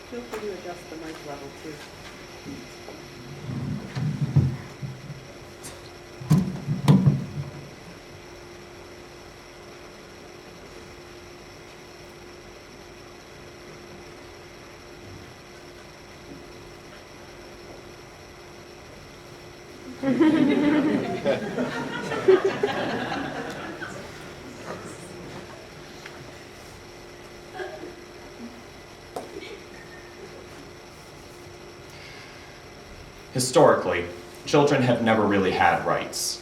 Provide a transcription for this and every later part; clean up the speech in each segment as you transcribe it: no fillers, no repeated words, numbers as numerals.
Feel free to adjust the mic level too. Historically, children have never really had rights.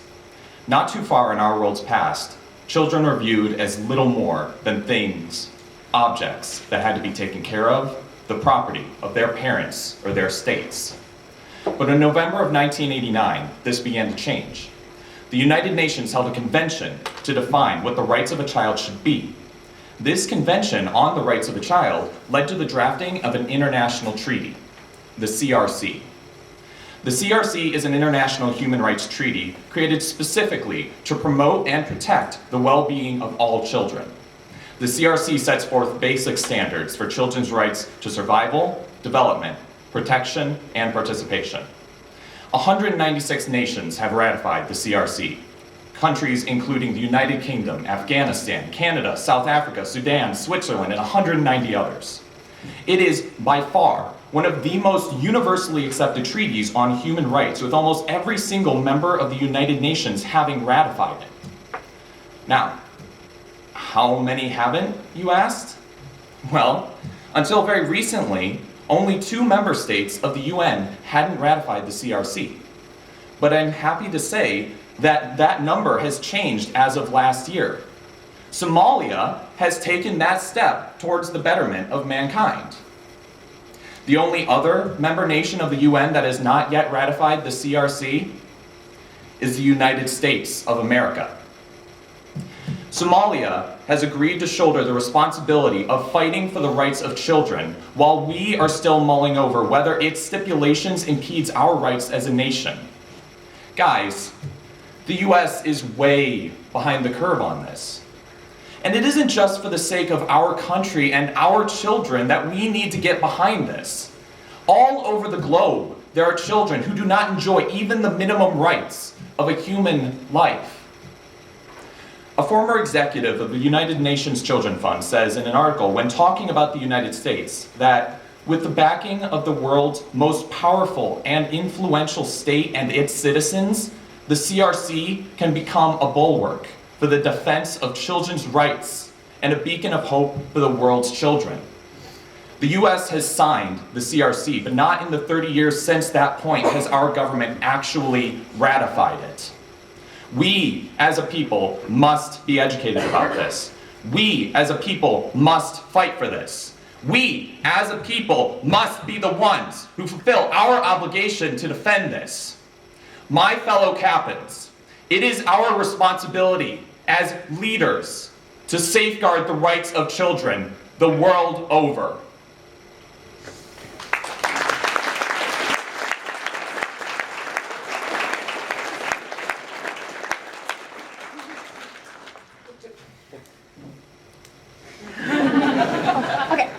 Not too far in our world's past, children were viewed as little more than things, objects that had to be taken care of, the property of their parents or their states. But in November of 1989, this began to change. The United Nations held a convention to define what the rights of a child should be. This convention on the rights of a child led to the drafting of an international treaty, the CRC. The CRC is an international human rights treaty created specifically to promote and protect the well-being of all children. The CRC sets forth basic standards for children's rights to survival, development, protection, and participation. 196 nations have ratified the CRC. Countries including the United Kingdom, Afghanistan, Canada, South Africa, Sudan, Switzerland, and 190 others. It is by far one of the most universally accepted treaties on human rights, with almost every single member of the United Nations having ratified it. Now, how many haven't, you asked? Well, until very recently, only 2 member states of the UN hadn't ratified the CRC. But I'm happy to say that that number has changed as of last year. Somalia has taken that step towards the betterment of mankind. The only other member nation of the UN that has not yet ratified the CRC is the United States of America. Somalia has agreed to shoulder the responsibility of fighting for the rights of children while we are still mulling over whether its stipulations impedes our rights as a nation. Guys, the US is way behind the curve on this. And it isn't just for the sake of our country and our children that we need to get behind this. All over the globe, there are children who do not enjoy even the minimum rights of a human life. A former executive of the United Nations Children Fund says in an article when talking about the United States that with the backing of the world's most powerful and influential state and its citizens, the CRC can become a bulwark for the defense of children's rights and a beacon of hope for the world's children. The US has signed the CRC, but not in the 30 years since that point has our government actually ratified it. We, as a people, must be educated about this. We, as a people, must fight for this. We, as a people, must be the ones who fulfill our obligation to defend this. My fellow Captains, it is our responsibility as leaders to safeguard the rights of children the world over. Okay.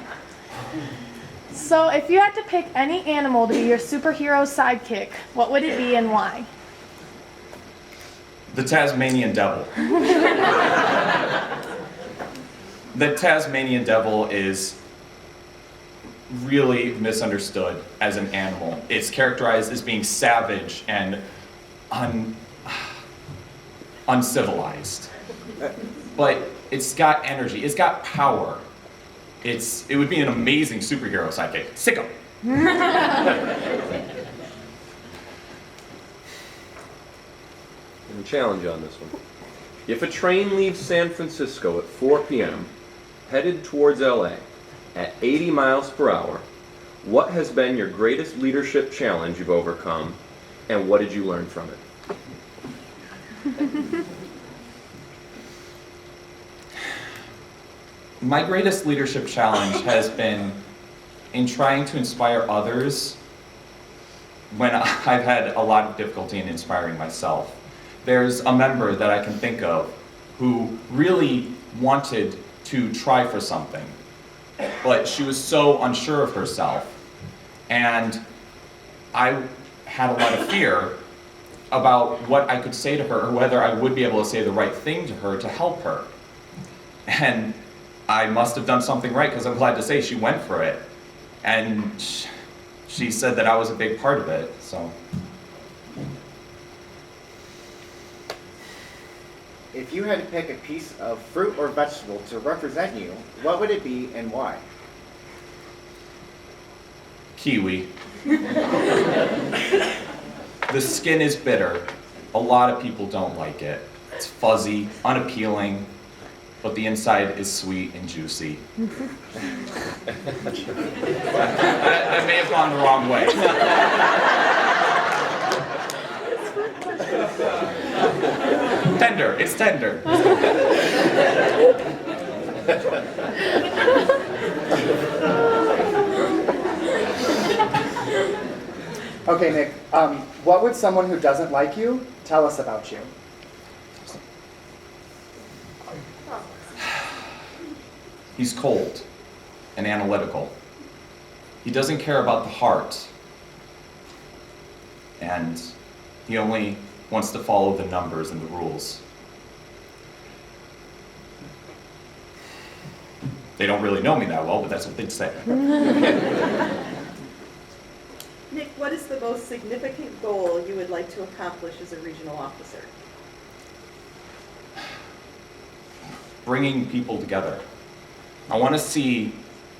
So if you had to pick any animal to be your superhero sidekick, what would it be and why? The Tasmanian devil. The Tasmanian devil is really misunderstood as an animal. It's characterized as being savage and uncivilized. But it's got energy, it's got power. It would be an amazing superhero sidekick. Sicko. And challenge on this one. If a train leaves San Francisco at 4 p.m., headed towards LA at 80 miles per hour, what has been your greatest leadership challenge you've overcome, and what did you learn from it? My greatest leadership challenge has been in trying to inspire others when I've had a lot of difficulty in inspiring myself. There's a member that I can think of who really wanted to try for something, but she was so unsure of herself. And I had a lot of fear about what I could say to her, or whether I would be able to say the right thing to her to help her. And I must have done something right, because I'm glad to say she went for it. And she said that I was a big part of it, so. If you had to pick a piece of fruit or vegetable to represent you, what would it be and why? Kiwi. The skin is bitter. A lot of people don't like it. It's fuzzy, unappealing, but the inside is sweet and juicy. That may have gone the wrong way. Tender, it's tender. Okay, Nick, what would someone who doesn't like you tell us about you? He's cold and analytical. He doesn't care about the heart. And he only wants to follow the numbers and the rules. They don't really know me that well, but that's what they'd say. Nick, what is the most significant goal you would like to accomplish as a regional officer? Bringing people together. I want to see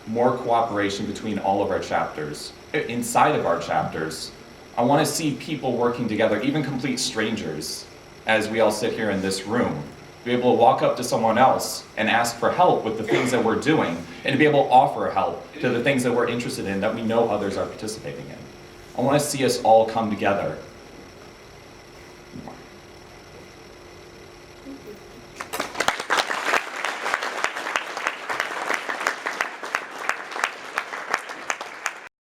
more cooperation between all of our chapters. Inside of our chapters, I want to see people working together, even complete strangers, as we all sit here in this room. Be able to walk up to someone else and ask for help with the things that we're doing, and to be able to offer help to the things that we're interested in that we know others are participating in. I want to see us all come together.